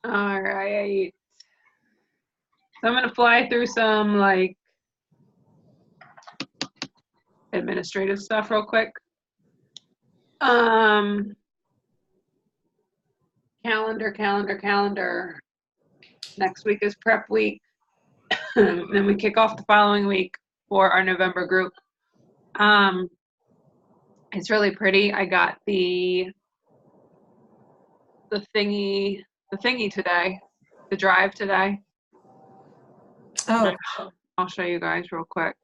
All right. So I'm going to fly through some like administrative stuff real quick. Calendar. Next week is prep week. Then we kick off the following week for our November group. It's really pretty. I got the thingy today, the drive today. Oh, I'll show you guys real quick.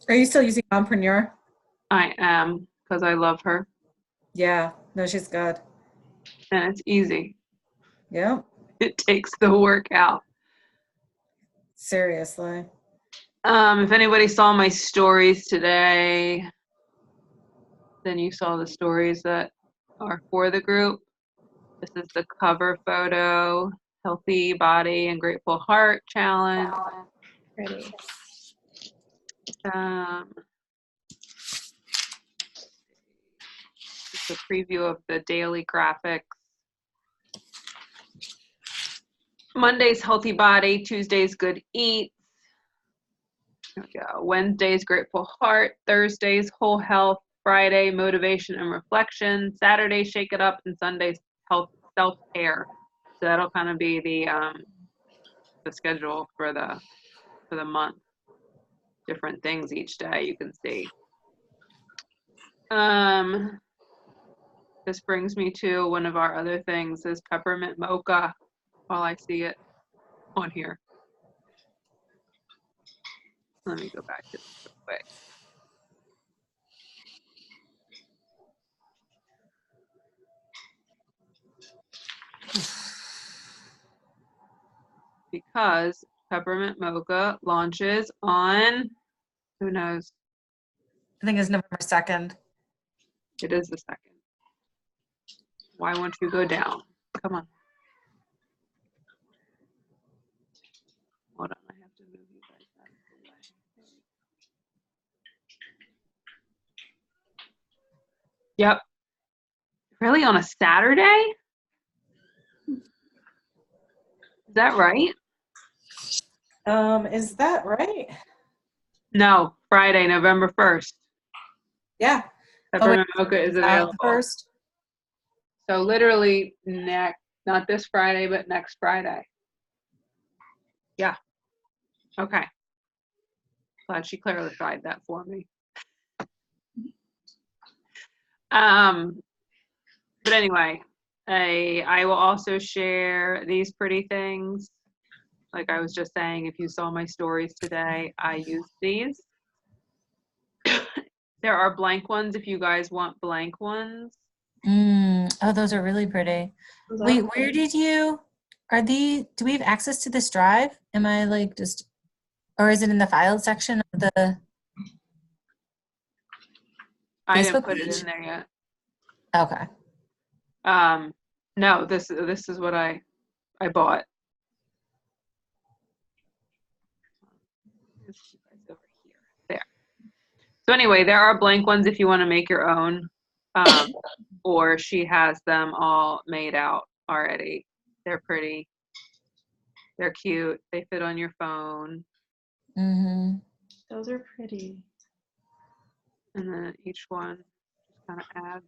are you still using Mompreneur? I am, because I love her. Yeah, no, she's good. And it's easy. Yep, It takes the work out. seriously. If anybody saw my stories today, then you saw the stories that are for the group. This is the cover photo, Healthy Body and Grateful Heart Challenge. Pretty. Just a preview of the daily graphics. Monday's Healthy Body, Tuesday's Good Eats. Here we go. Wednesday's Grateful Heart, Thursday's Whole Health, Friday Motivation and Reflection, Saturday Shake It Up, and Sunday's Health Self-Care. So that'll kind of be the schedule for the month. Different things each day you can see. This brings me to one of our other things, is peppermint mocha, while I see it on here. Let me go back to this real quick. Because peppermint mocha launches on, who knows? I think it's November 2nd. It is the 2nd. Why won't you go down? Come on. Hold on, I have to move you guys out of the way. Yep. Really, on a Saturday? Is that right? Is that right? No, Friday, November 1st. Yeah. Peppermint mocha is available. First. So literally not this Friday, but next Friday. Yeah. Okay. Glad she clarified that for me. But anyway, I will also share these pretty things. Like I was just saying, if you saw my stories today, I used these. There are blank ones if you guys want blank ones. Oh, those are really pretty. Wait, where did you, do we have access to this drive? Am I like just, or is it in the filed section of the I didn't Facebook put it page? in there yet. Okay. No, this is what I bought. Over here. There. So anyway, there are blank ones if you want to make your own, or she has them all made out already. They're pretty. They're cute. They fit on your phone. Mm-hmm. Those are pretty. And then each one just kind of adds.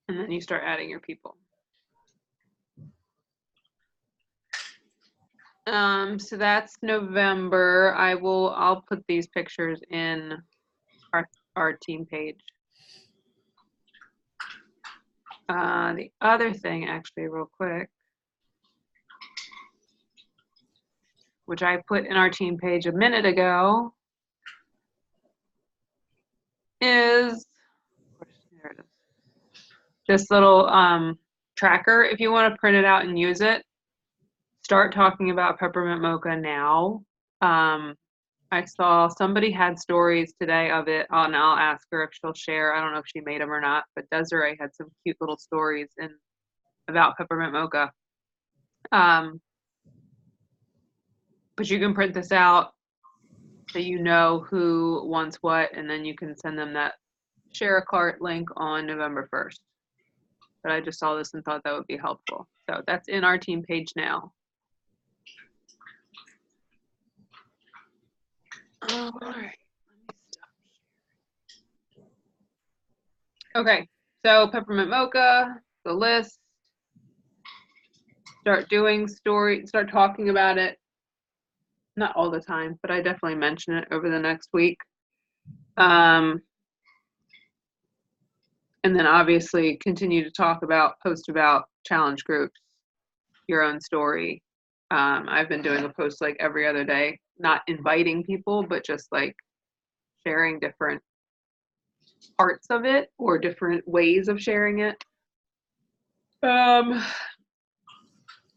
And then you start adding your people. So that's November. I'll put these pictures in our team page. The other thing, actually, real quick, which I put in our team page a minute ago, is there it is. This little tracker. If you want to print it out and use it, start talking about peppermint mocha now. I saw somebody had stories today of it, and I'll ask her if she'll share. I don't know if she made them or not, but Desiree had some cute little stories about peppermint mocha. But you can print this out so you know who wants what, and then you can send them that share a cart link on November 1st. But I just saw this and thought that would be helpful. So that's in our team page now. All right. Let me stop. Okay, so Peppermint Mocha, the list. Start talking about it. Not all the time, but I definitely mention it over the next week. And then obviously continue to post about challenge groups, your own story. I've been doing a post like every other day, not inviting people, but just like sharing different parts of it or different ways of sharing it.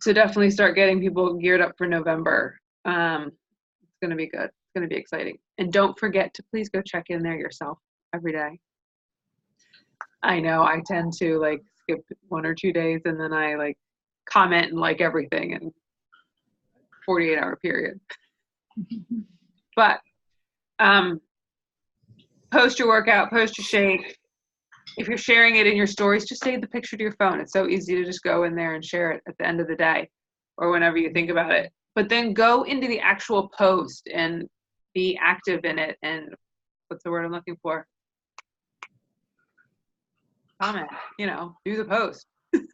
So definitely start getting people geared up for November. It's going to be good. It's going to be exciting. And don't forget to please go check in there yourself every day. I know I tend to like skip 1 or 2 days and then I like comment and like everything in 48-hour period. But post your workout, post your shake. If you're sharing it in your stories, just save the picture to your phone. It's so easy to just go in there and share it at the end of the day or whenever you think about it. But then go into the actual post and be active in it. And what's the word I'm looking for? Comment, do the post. Because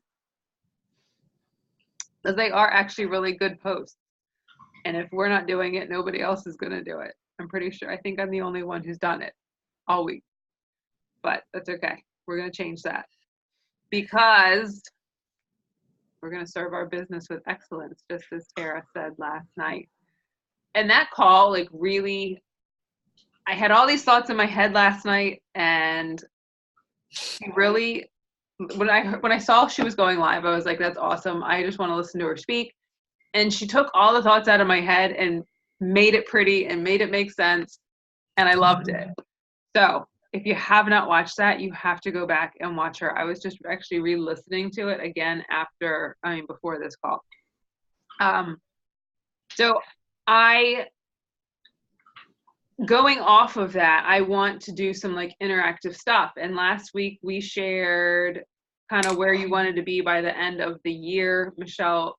they are actually really good posts. And if we're not doing it, nobody else is going to do it. I'm pretty sure. I think I'm the only one who's done it all week. But that's okay. We're going to change that. Because we're going to serve our business with excellence, just as Tara said last night. And that call, like, really, I had all these thoughts in my head last night, and really, when I saw she was going live, I was like, that's awesome. I just want to listen to her speak. And she took all the thoughts out of my head and made it pretty and made it make sense. And I loved it. So if you have not watched that, you have to go back and watch her. I was just actually re-listening to it again before this call. So going off of that, I want to do some like interactive stuff. And last week we shared kind of where you wanted to be by the end of the year. Michelle,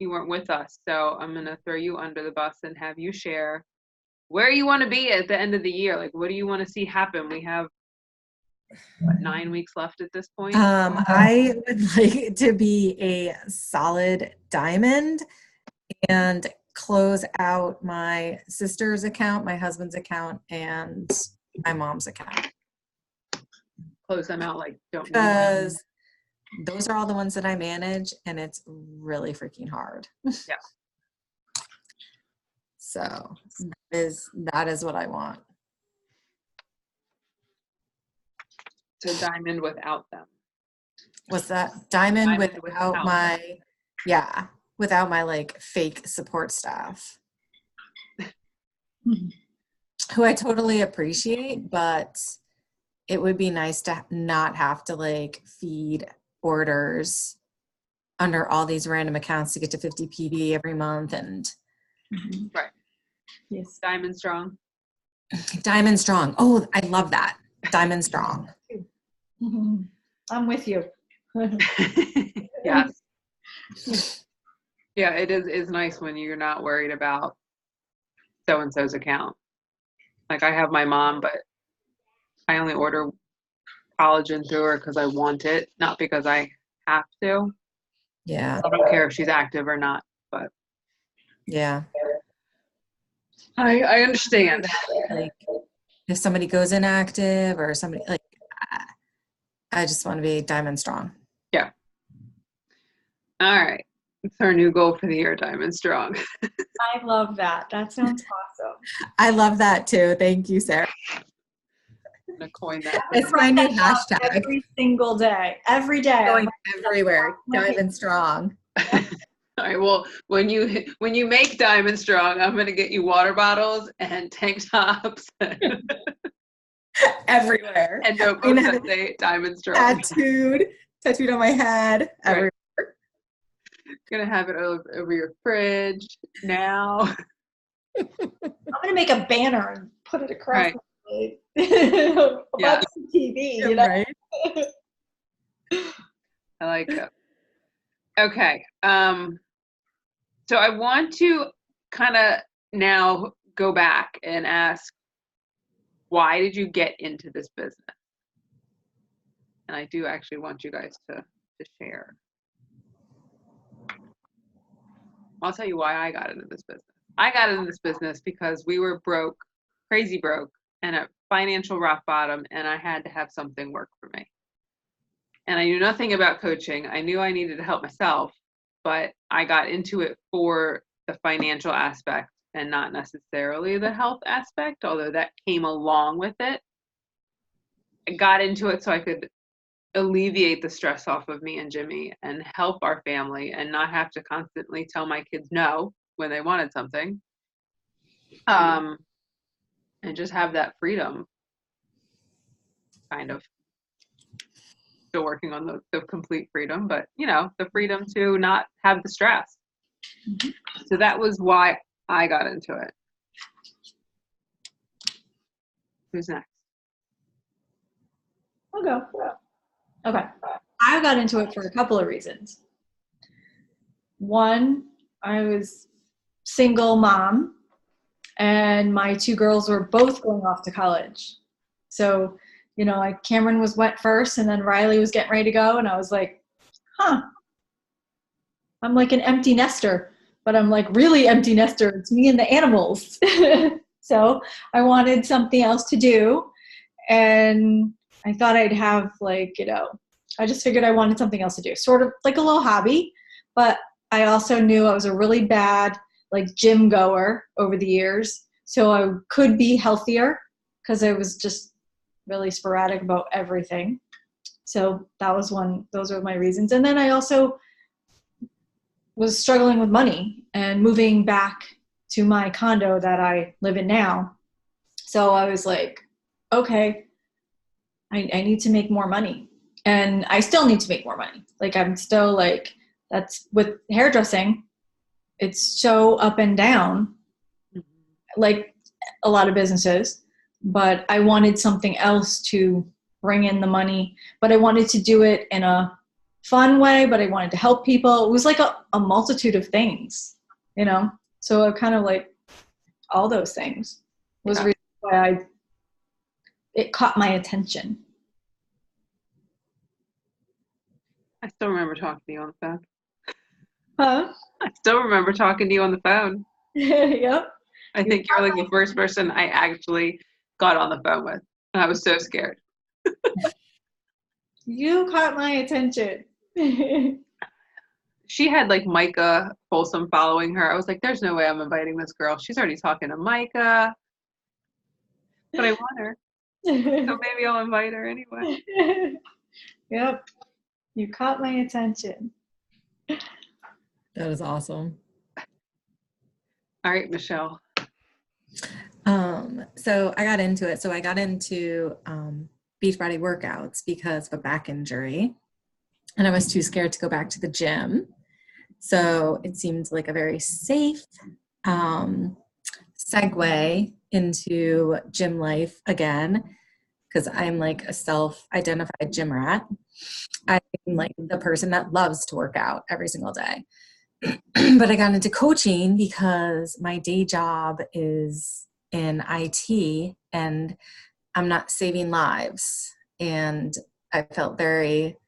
you weren't with us, so I'm going to throw you under the bus and have you share where you want to be at the end of the year. Like, what do you want to see happen? We have 9 weeks left at this point. I would like to be a solid diamond and close out my sister's account, my husband's account, and my mom's account. Close them out, like, don't. Because those are all the ones that I manage, and it's really freaking hard. Yeah. So that is what I want. So diamond without them. What's that? Diamond without my, yeah, without my like fake support staff. Who I totally appreciate, but it would be nice to not have to like feed orders under all these random accounts to get to 50 PD every month. And right. Yes. Diamond strong. Diamond strong. Oh, I love that. Diamond strong. I'm with you. Yes. Yeah, it's nice when you're not worried about so-and-so's account. Like I have my mom, but I only order collagen through her because I want it, not because I have to. Yeah. I don't care if she's active or not, but yeah. I understand. Like if somebody goes inactive or somebody like, I just want to be diamond strong. Yeah. All right. It's our new goal for the year, diamond strong. I love that. That sounds awesome. I love that too. Thank you, Sarah. I'm gonna coin that. It's my new hashtag. Every single day. Every day. Going everywhere. Diamond strong. All right. Well, when you make diamond strong, I'm gonna get you water bottles and tank tops everywhere. And notebooks that say diamond strong. Tattooed on my head. Right. Everywhere. Gonna have it over your fridge now. I'm gonna make a banner and put it across. Right. Yeah. TV, you know? Right. I like it. Okay. So I want to kind of now go back and ask, why did you get into this business? And I do actually want you guys to share. I'll tell you why I got into this business. I got into this business because we were broke, crazy broke, and at financial rock bottom, and I had to have something work for me. And I knew nothing about coaching. I knew I needed to help myself, but I got into it for the financial aspect and not necessarily the health aspect, although that came along with it. I got into it so I could alleviate the stress off of me and Jimmy and help our family and not have to constantly tell my kids no when they wanted something. And just have that freedom, kind of. Still working on the complete freedom, but you know, the freedom to not have the stress. Mhm. So that was why I got into it. Who's next? I'll go. Okay. I got into it for a couple of reasons. One, I was single mom, and my two girls were both going off to college. So, you know, like Cameron went first, and then Riley was getting ready to go, and I was like, huh. I'm like an empty nester, but I'm like really empty nester. It's me and the animals. So I wanted something else to do, and I thought I'd have like, you know, I just figured I wanted something else to do, sort of like a little hobby. But I also knew I was a really bad like gym goer over the years, so I could be healthier because I was just really sporadic about everything. So that was one. Those were my reasons. And then I also was struggling with money and moving back to my condo that I live in now. So I was like, okay, I need to make more money. And I still need to make more money. Like I'm still like, that's with hairdressing, it's so up and down, like a lot of businesses. But I wanted something else to bring in the money, but I wanted to do it in a fun way, but I wanted to help people. It was like a multitude of things, you know? So I kind of like all those things was the reason why it caught my attention. I still remember talking to you on the phone. Huh? I still remember talking to you on the phone. Yep. I think you're like the first person I actually got on the phone with. And I was so scared. You caught my attention. She had like Micah Folsom following her. I was like, there's no way I'm inviting this girl. She's already talking to Micah. But I want her. So maybe I'll invite her anyway. Yep. You caught my attention. That is awesome. All right, Michelle. So I got into it. So I got into Beachbody workouts because of a back injury, and I was too scared to go back to the gym. So it seemed like a very safe segue into gym life again, because I'm like a self-identified gym rat. I'm like the person that loves to work out every single day. But I got into coaching because my day job is in IT and I'm not saving lives. And I felt very,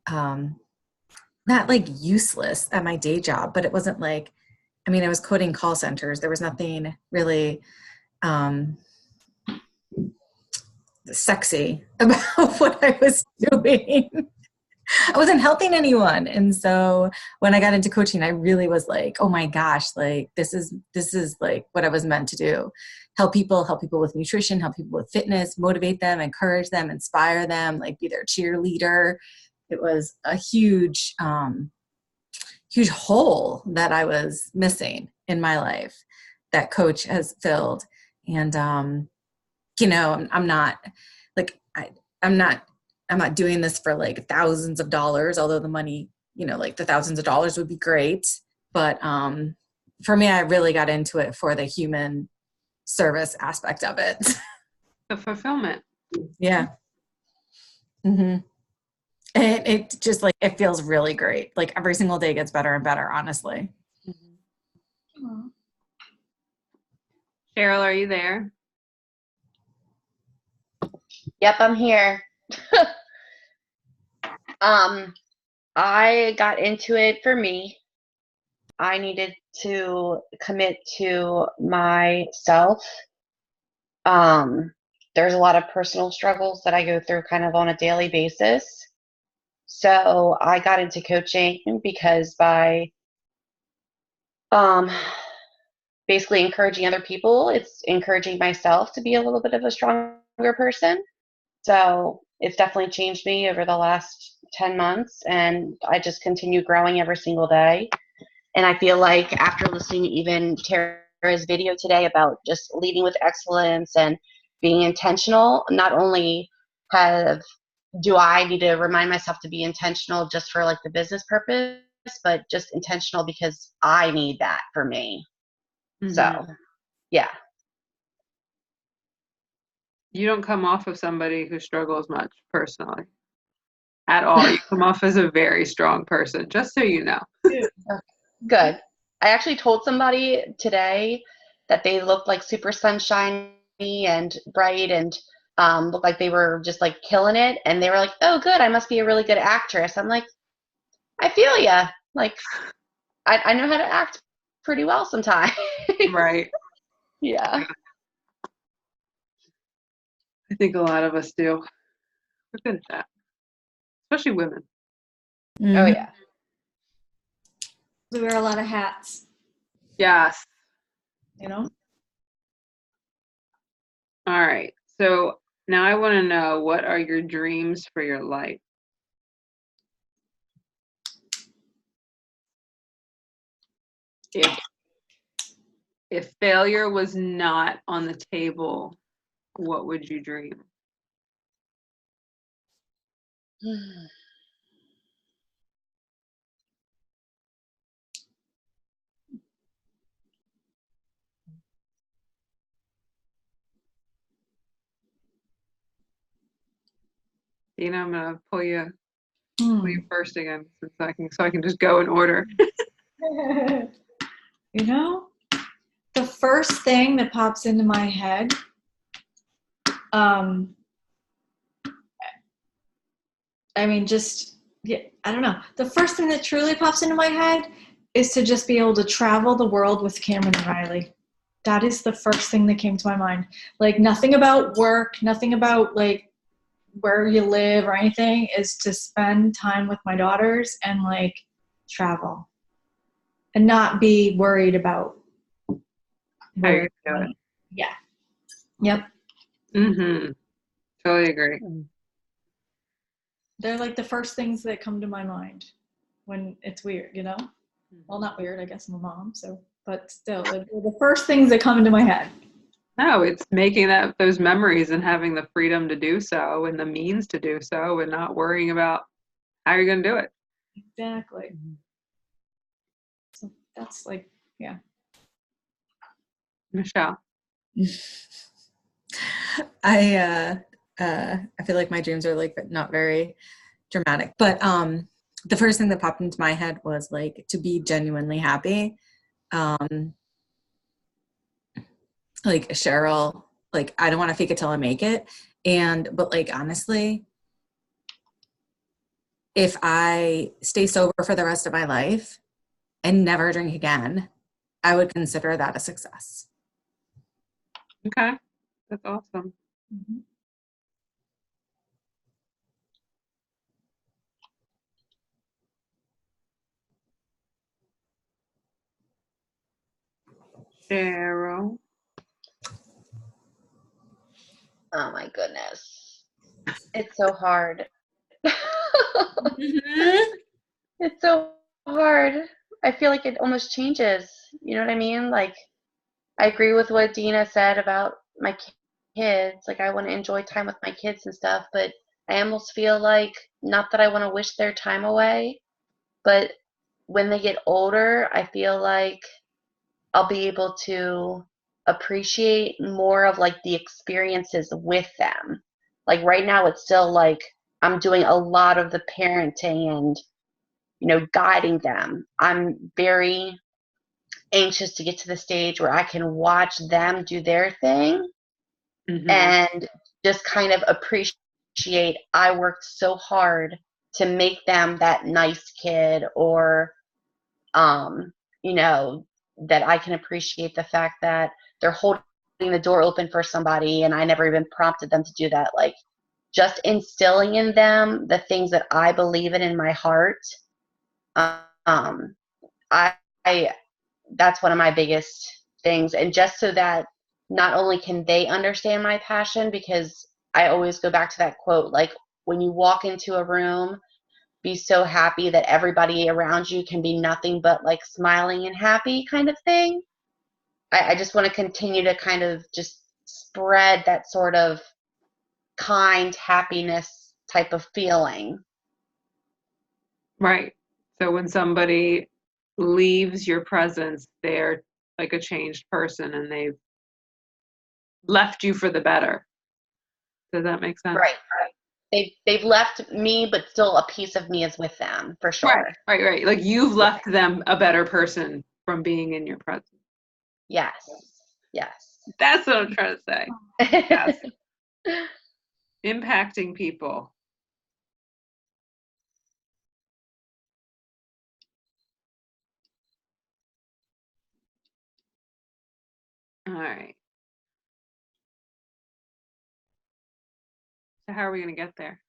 not like useless at my day job, but it wasn't like, I mean, I was coding call centers. There was nothing really sexy about what I was doing. I wasn't helping anyone. And so when I got into coaching, I really was like, oh my gosh, like this is like what I was meant to do. Help people with nutrition, help people with fitness, motivate them, encourage them, inspire them, like be their cheerleader. It was a huge, huge hole that I was missing in my life that coach has filled. And, you know, I'm not like, I'm not doing this for like thousands of dollars, although the money, you know, like the thousands of dollars would be great. But for me, I really got into it for the human service aspect of it. The fulfillment. Yeah. Mm-hmm. It just like, it feels really great. Like every single day gets better and better, honestly. Aw. Cheryl, are you there? Yep, I'm here. I got into it for me. I needed to commit to myself. There's a lot of personal struggles that I go through kind of on a daily basis. So I got into coaching because by um, basically encouraging other people, it's encouraging myself to be a little bit of a stronger person. So it's definitely changed me over the last 10 months, and I just continue growing every single day. And I feel like after listening to even Tara's video today about just leading with excellence and being intentional, not only have do I need to remind myself to be intentional just for like the business purpose, but just intentional because I need that for me. So, Mhm. yeah. You don't come off of somebody who struggles much personally at all. You come off as a very strong person, just so you know. Good. I actually told somebody today that they looked like super sunshiny and bright and looked like they were just like killing it. And they were like, oh, good. I must be a really good actress. I'm like, I feel ya. Like, I know how to act pretty well sometimes. Right. Yeah. I think a lot of us do. We're good at that, especially women. Oh, Mhm. yeah. We wear a lot of hats, Yes. you know? All right. So now I want to know, what are your dreams for your life? If failure was not on the table, what would you dream? Dina, I'm gonna pull you first again, since I can just go in order. You know, the first thing that pops into my head, I mean, just, yeah, I don't know. The first thing that truly pops into my head is to just be able to travel the world with Cameron and Riley. That is the first thing that came to my mind. Like, nothing about work, nothing about like where you live or anything, is to spend time with my daughters and like travel and not be worried about How where. you do it. Yeah. Yep. Mm-hmm. Totally agree. They're like the first things that come to my mind when it's weird, you know? Well, not weird, I guess I'm a mom, so, but still, they're the first things that come into my head. No, it's making those memories and having the freedom to do so and the means to do so and not worrying about how you're going to do it. Exactly. So that's like, yeah. Michelle. I feel like my dreams are like not very dramatic, but the first thing that popped into my head was like to be genuinely happy. Like Cheryl, like I don't want to fake it till I make it. But like honestly, if I stay sober for the rest of my life and never drink again, I would consider that a success. Okay. That's awesome. Mm-hmm. Cheryl. Oh, my goodness. It's so hard. It's so hard. I feel like it almost changes. You know what I mean? Like, I agree with what Dina said about my kids. Like, I want to enjoy time with my kids and stuff, but I almost feel like, not that I want to wish their time away, but when they get older, I feel like I'll be able to appreciate more of like the experiences with them. Like right now, it's still like I'm doing a lot of the parenting and, guiding them. I'm very anxious to get to the stage where I can watch them do their thing and just kind of appreciate I worked so hard to make them that nice kid, or that I can appreciate the fact that they're holding the door open for somebody and I never even prompted them to do that. Like, just instilling in them the things that I believe in my heart. Um, I, I that's one of my biggest things. And just so that not only can they understand my passion, because I always go back to that quote, like, when you walk into a room, be so happy that everybody around you can be nothing but like smiling and happy kind of thing. I just want to continue to kind of just spread that sort of kind happiness type of feeling. Right. So when somebody leaves your presence, they're like a changed person and they've left you for the better. Does that make sense? Right. They've left me, but still a piece of me is with them, for sure. Right. Like you've left them a better person from being in your presence. Yes. That's what I'm trying to say. Yes. Impacting people. All right. So how are we going to get there?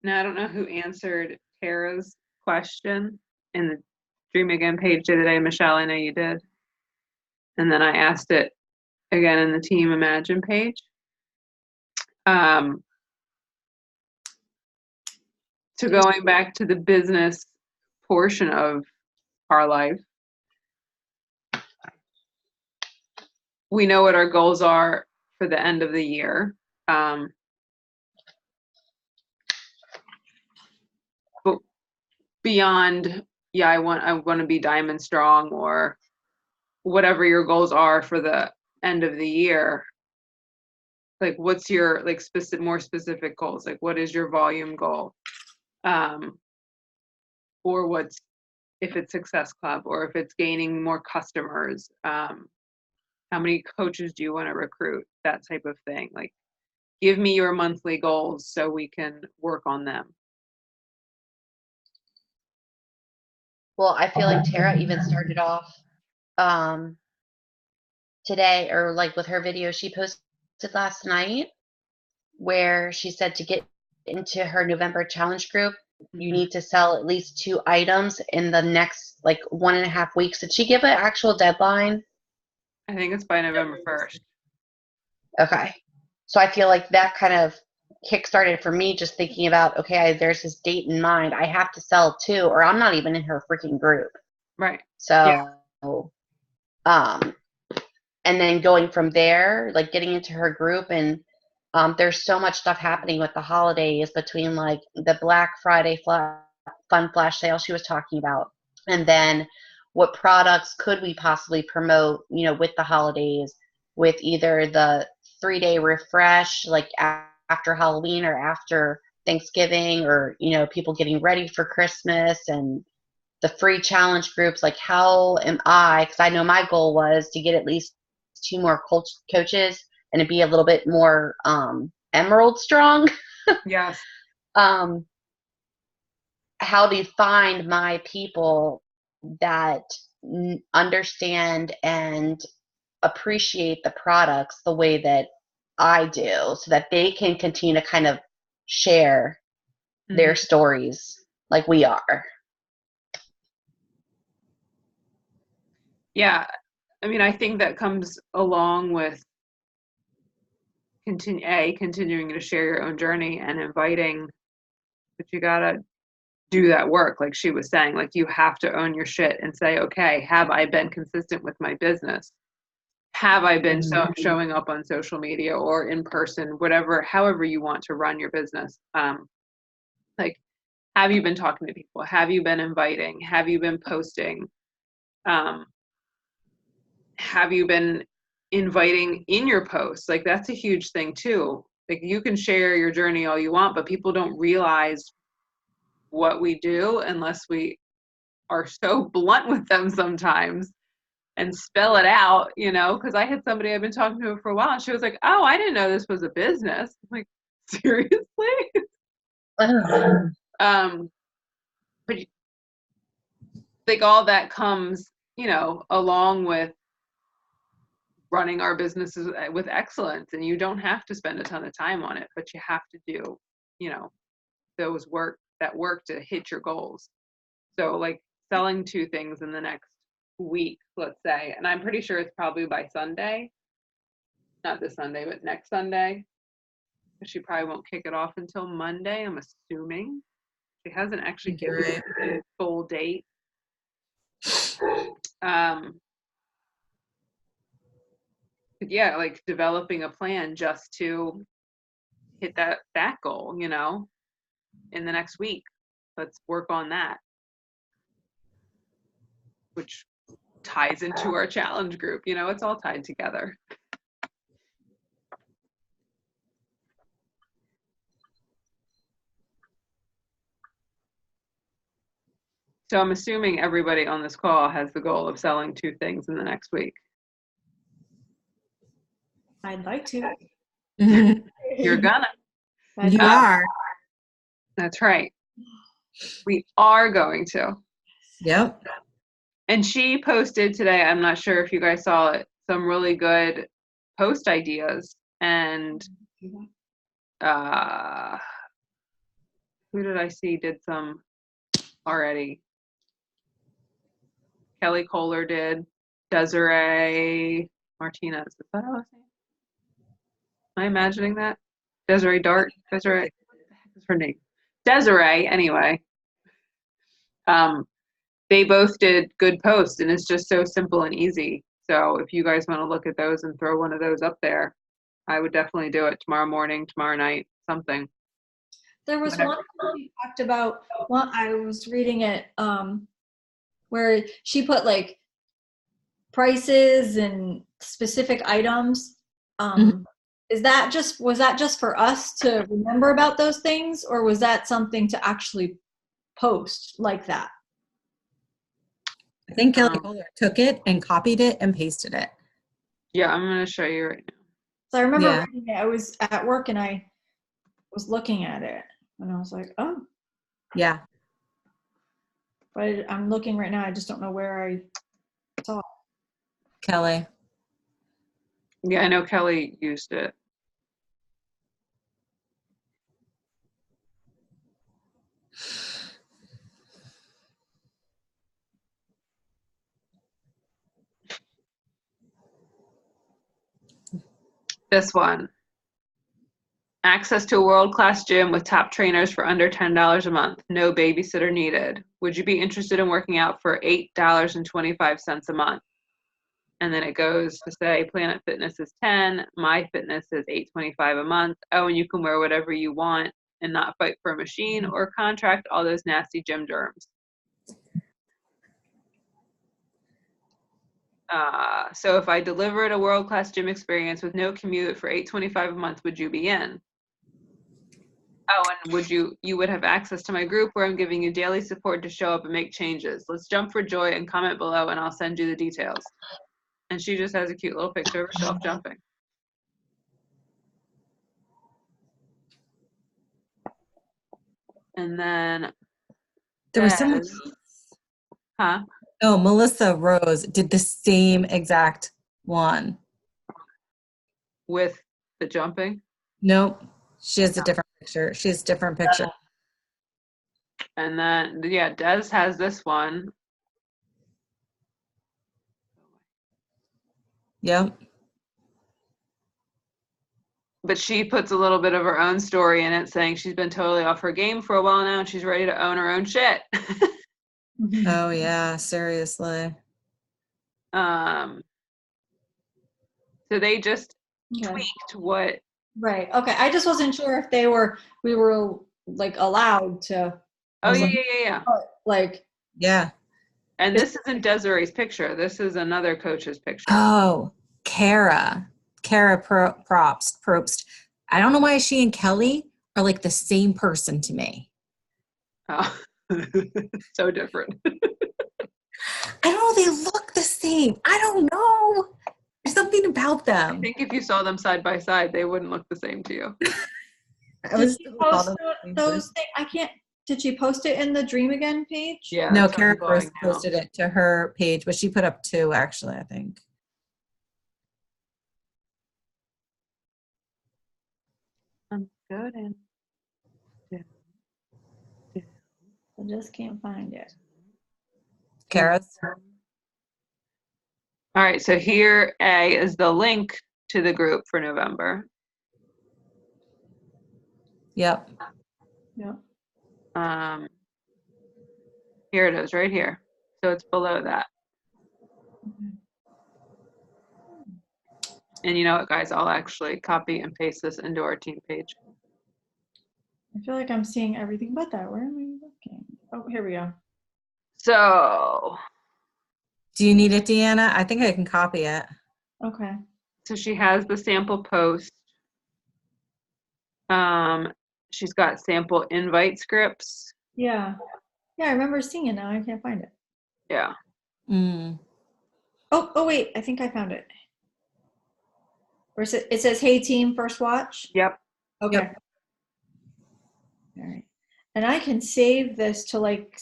Now, I don't know who answered Tara's question in the Dream Again page the other day. Michelle, I know you did. And then I asked it again in the Team Imagine page. So going back to the business portion of our life, we know what our goals are for the end of the year. But beyond, I want to be diamond strong, or whatever your goals are for the end of the year. Like, what's your like more specific goals? Like, what is your volume goal? Or what's, if it's Success Club, or if it's gaining more customers, how many coaches do you want to recruit? That type of thing. Like, give me your monthly goals so we can work on them. Well, I feel like Tara even started off today, or like with her video she posted last night, where she said to get into her November challenge group, you need to sell at least 2 items in the next like 1.5 weeks. Did she give an actual deadline? I think it's by November 1st. Okay. So I feel like that kind of kickstarted for me, just thinking about, okay, there's this date in mind. I have to sell 2 or I'm not even in her freaking group. Right. So, and then going from there, like getting into her group, and there's so much stuff happening with the holidays, between like the Black Friday fun flash sale she was talking about, and then what products could we possibly promote, with the holidays, with either the 3-day refresh, like after Halloween or after Thanksgiving, or, people getting ready for Christmas, and the free challenge groups. Like, how am I, because I know my goal was to get at least 2 more coaches and to be a little bit more emerald strong. Yes. How do you find my people that understand and appreciate the products the way that I do, so that they can continue to kind of share their stories like we are? Yeah. I mean, I think that comes along with continuing to share your own journey and inviting, but you gotta do that work. Like she was saying, like you have to own your shit and say, okay, have I been consistent with my business? Have I been showing up on social media or in person, whatever, however you want to run your business? Like, have you been talking to people? Have you been inviting? Have you been posting? have you been inviting in your posts? Like, that's a huge thing too. Like, you can share your journey all you want, but people don't realize what we do unless we are so blunt with them sometimes and spell it out, you know, because I had somebody I've been talking to for a while and she was like, oh, I didn't know this was a business. I'm like, seriously? But like, all that comes, you know, along with running our businesses with excellence, and you don't have to spend a ton of time on it, but you have to do, you know, work to hit your goals. So like selling 2 things in the next week, let's say, and I'm pretty sure it's probably by Sunday, not this Sunday, but next Sunday. She probably won't kick it off until Monday, I'm assuming. She hasn't actually given Right. a full date. But yeah, like developing a plan just to hit that goal, you know, in the next week. Let's work on that, which ties into our challenge group. You know, it's all tied together. So I'm assuming everybody on this call has the goal of selling 2 things in the next week. I'd like to. You're gonna. You are. That's right. We are going to. Yep. And she posted today, I'm not sure if you guys saw it, some really good post ideas. And who did I see did some already? Kelly Kohler did. Desiree Martinez. Is that how I say it? Am I imagining that? Desiree Dart? Desiree? What the heck is her name? Desiree, anyway. They both did good posts, and it's just so simple and easy. So if you guys want to look at those and throw one of those up there, I would definitely do it tomorrow morning, tomorrow night, something. There was Whatever. one she talked about, well, I was reading it, where she put like prices and specific items. Was that just for us to remember about those things, or was that something to actually post like that? I think Kelly Kohler took it and copied it and pasted it. Yeah, I'm going to show you right now. So I remember Yeah. reading it. I was at work and I was looking at it and I was like, oh, Yeah. but I'm looking right now. I just don't know where I saw it. Kelly. Yeah, I know Kelly used it. This one. Access to a world-class gym with top trainers for under $10 a month. No babysitter needed. Would you be interested in working out for $8.25 a month? And then it goes to say Planet Fitness is 10, My Fitness is $8.25 a month. Oh, and you can wear whatever you want and not fight for a machine or contract all those nasty gym germs. So if I delivered a world-class gym experience with no commute for $8.25 a month, would you be in? Oh, and you would have access to my group where I'm giving you daily support to show up and make changes. Let's jump for joy and comment below and I'll send you the details. And she just has a cute little picture of herself jumping. And then There was someone. huh? Oh, Melissa Rose did the same exact one. With the jumping. Nope. She has a different picture. She has a different picture. And then, yeah, Des has this one. Yep. But she puts a little bit of her own story in it, saying she's been totally off her game for a while now and she's ready to own her own shit. Oh, yeah. Seriously. So they just Okay. tweaked what. Right. Okay. I just wasn't sure if we were like allowed to, Oh, yeah. like, Yeah. And this isn't Desiree's picture. This is another coach's picture. Oh, Kara Probst. I don't know why she and Kelly are like the same person to me. Oh. So different. I don't know, they look the same. I don't know. There's something about I them. think if you saw them side by side, they wouldn't look the same to you. Did she post those things? I can't. Did she post it in the Dream Again page? Yeah. No, that's where Kara I'm going now. posted it to her page, but she put up 2 actually, I think. I'm good. And I just can't find it. Kara's. all right. So here, A is the link to the group for November. Yep. Yeah. Here it is, right here. So it's below that. And you know what, guys? I'll actually copy and paste this into our team page. I feel like I'm seeing everything but that. Where am I looking? Oh, here we go. So Do you need it, Deanna? I think I can copy it. Okay. she has the sample post. She's got sample invite scripts. Yeah. Yeah, I remember seeing it now. I can't find it. Yeah. Mm. Oh, wait. I think I found it. Or it says, "Hey team, first watch." Yep. Okay. Yep. All right. And I can save this to like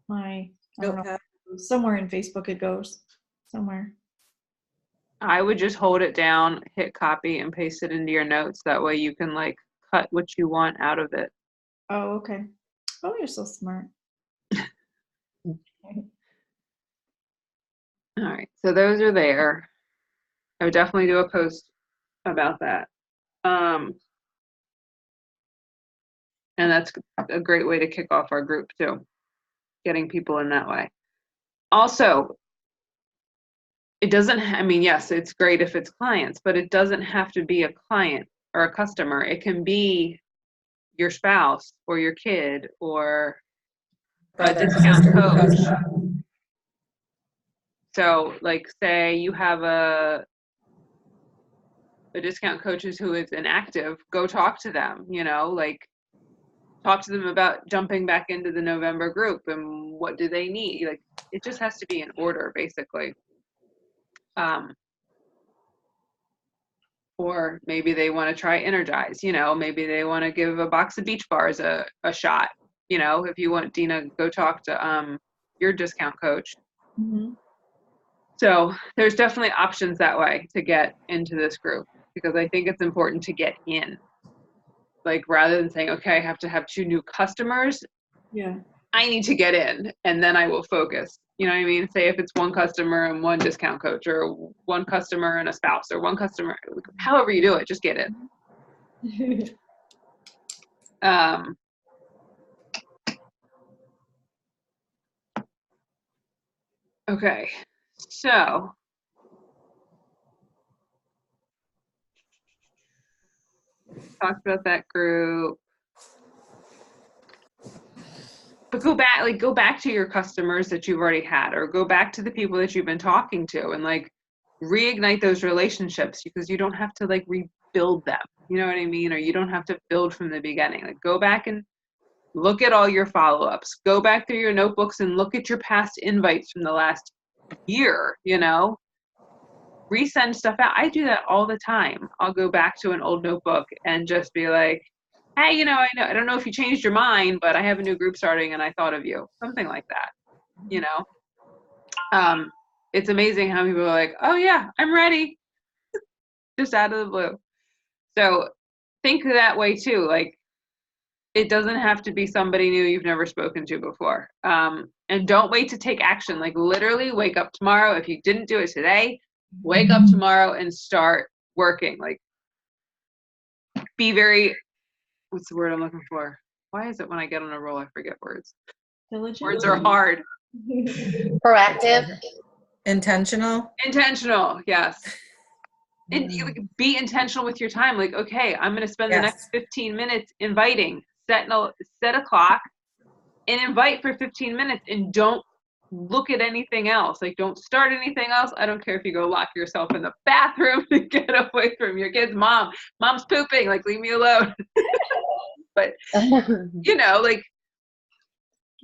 my, I don't know, Okay. somewhere in Facebook it goes. Somewhere. I would just hold it down, hit copy, and paste it into your notes. That way you can like cut what you want out of it. Oh, okay. Oh, you're so smart. All right. So those are there. I would definitely do a post about that. And that's a great way to kick off our group too, getting people in that way. Also, it doesn't, I mean, yes, it's great if it's clients, but it doesn't have to be a client or a customer. It can be your spouse or your kid or a discount coach. So like say you have a discount coaches who is inactive, go talk to them, you know, like talk to them about jumping back into the November group and what do they need. Like it just has to be in order basically. Or maybe they want to try Energize, you know, maybe they want to give a box of Beach Bars a shot. You know, if you want, Dina, go talk to your discount coach. Mm-hmm. So there's definitely options that way to get into this group because I think it's important to get in. Like rather than saying, okay, I have to have 2 new customers, Yeah. I need to get in and then I will focus. You know what I mean? Say if it's 1 customer and 1 discount coach or 1 customer and a spouse or 1 customer, however you do it, just get in. Okay, so talked about that group. But go back to your customers that you've already had, or go back to the people that you've been talking to and like reignite those relationships because you don't have to like rebuild them. You know what I mean? Or you don't have to build from the beginning. Like go back and look at all your follow-ups. Go back through your notebooks and look at your past invites from the last year, you know? Resend stuff out. I do that all the time. I'll go back to an old notebook and just be like, hey, you know, I don't know if you changed your mind, but I have a new group starting and I thought of you. Something like that, you know? It's amazing how people are like, oh yeah, I'm ready. Just out of the blue. So think that way too. Like it doesn't have to be somebody new you've never spoken to before. And don't wait to take action. Like literally wake up tomorrow. If you didn't do it today, wake up tomorrow and start working. Like be very, what's the word I'm looking for? Why is it when I get on a roll, I forget words? Diligent. Words are hard. Proactive. Intentional. Intentional, yes. And you be intentional with your time. Like, okay, I'm going to spend the next 15 minutes inviting. Set a clock and invite for 15 minutes and don't look at anything else. Like, don't start anything else. I don't care if you go lock yourself in the bathroom to get away from your kids. Mom's pooping. Like, leave me alone. But, you know, like,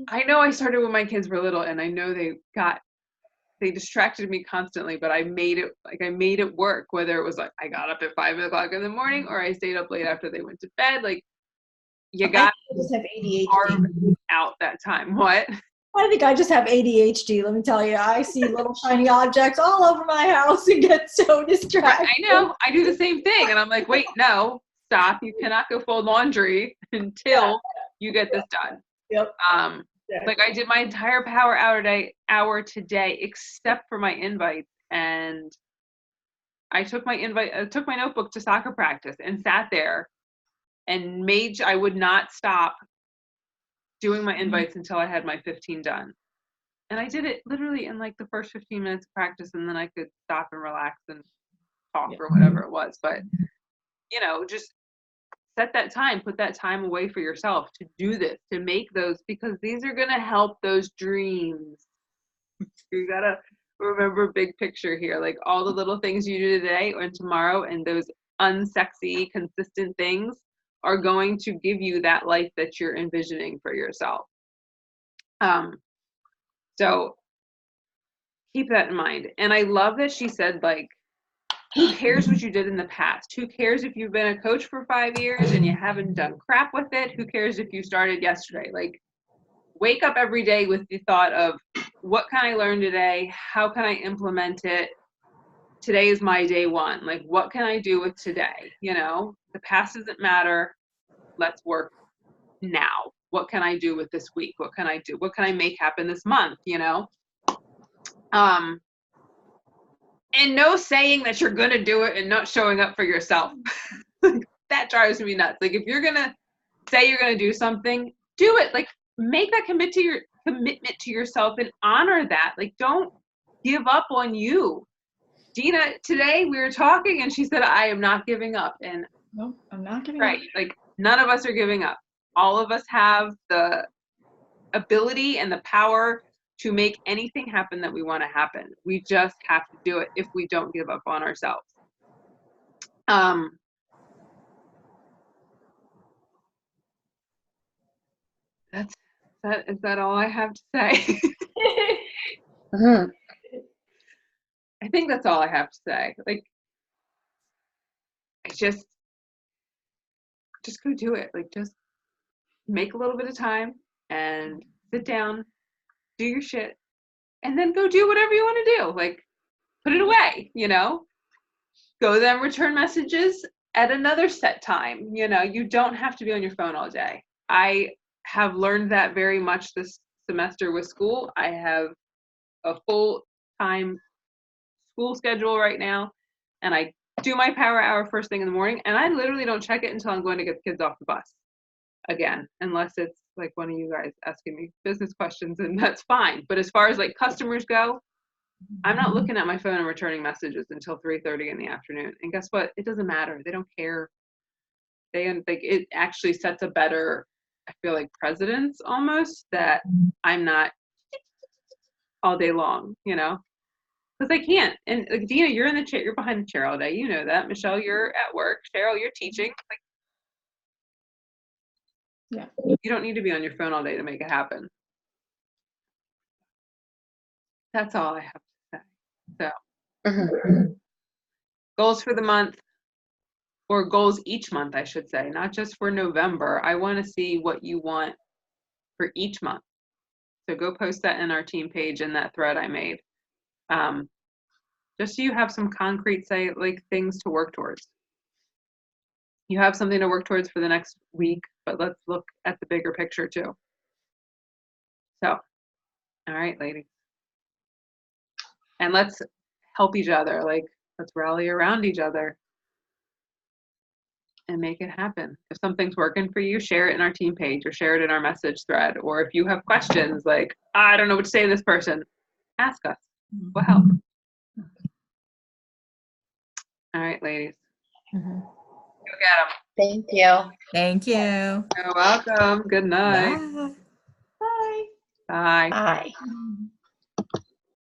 I know I started when my kids were little, and I know they distracted me constantly, but I made it work, whether it was like I got up at 5 o'clock in the morning or I stayed up late after they went to bed. Like, you got I just have to carve ADHD. out that time. What? I think I just have ADHD. Let me tell you, I see little shiny objects all over my house and get so distracted. I know. I do the same thing. And I'm like, wait, no, stop. You cannot go fold laundry until you get this done. Yep. Like, I did my entire power hour today, except for my invite. And I took my notebook to soccer practice and sat there and I would not stop doing my invites until I had my 15 done. And I did it literally in like the first 15 minutes of practice, and then I could stop and relax and talk or whatever it was. But, you know, just set that time, put that time away for yourself to do this, to make those, because these are going to help those dreams. You got to remember big picture here, like all the little things you do today and tomorrow, and those unsexy, consistent things are going to give you that life that you're envisioning for yourself. So keep that in mind. And I love that she said, like, who cares what you did in the past? Who cares if you've been a coach for 5 years and you haven't done crap with it? Who cares if you started yesterday? Like, wake up every day with the thought of, what can I learn today? How can I implement it? Today is my day one. Like, what can I do with today? You know, the past doesn't matter. Let's work now. What can I do with this week? What can I do? What can I make happen this month? You know? And no saying that you're going to do it and not showing up for yourself. That drives me nuts. Like, if you're going to say you're going to do something, do it. Like, make that commitment to yourself and honor that. Like, don't give up on you. Dina, today we were talking and she said, I am not giving up. And No, I'm not giving right, like, none of us are giving up. All of us have the ability and the power to make anything happen that we want to happen. We just have to do it if we don't give up on ourselves. Is that all I have to say? I think that's all I have to say. Like, just go do it. Like, just make a little bit of time and sit down, do your shit, and then go do whatever you want to do. Like, put it away, you know? Go then return messages at another set time. You know, you don't have to be on your phone all day. I have learned that very much this semester with school. I have a full-time school schedule right now, and I do my power hour first thing in the morning, and I literally don't check it until I'm going to get the kids off the bus again, unless it's like one of you guys asking me business questions, and that's fine. But as far as like customers go, I'm not looking at my phone and returning messages until 3:30 in the afternoon. And guess what? It doesn't matter. They don't care. It actually sets a better, I feel like, precedence almost, that I'm not all day long, you know, because I can't. And like, Dina, you're in the chair, you're behind the chair all day. You know that. Michelle, you're at work. Cheryl, you're teaching. Like, Yeah. you don't need to be on your phone all day to make it happen. That's all I have to say. So, goals for the month, or goals each month, I should say, not just for November. I want to see what you want for each month. So go post that in our team page in that thread I made. Just so you have some concrete, say, like, things to work towards. You have something to work towards for the next week, but let's look at the bigger picture too. So, all right, ladies. And let's help each other. Like, let's rally around each other and make it happen. If something's working for you, share it in our team page or share it in our message thread. Or if you have questions like, I don't know what to say to this person, ask us. We'll help. All right, ladies. Go get them. Thank you. Thank you. You're welcome. Good night. Bye. Bye. Bye. Bye.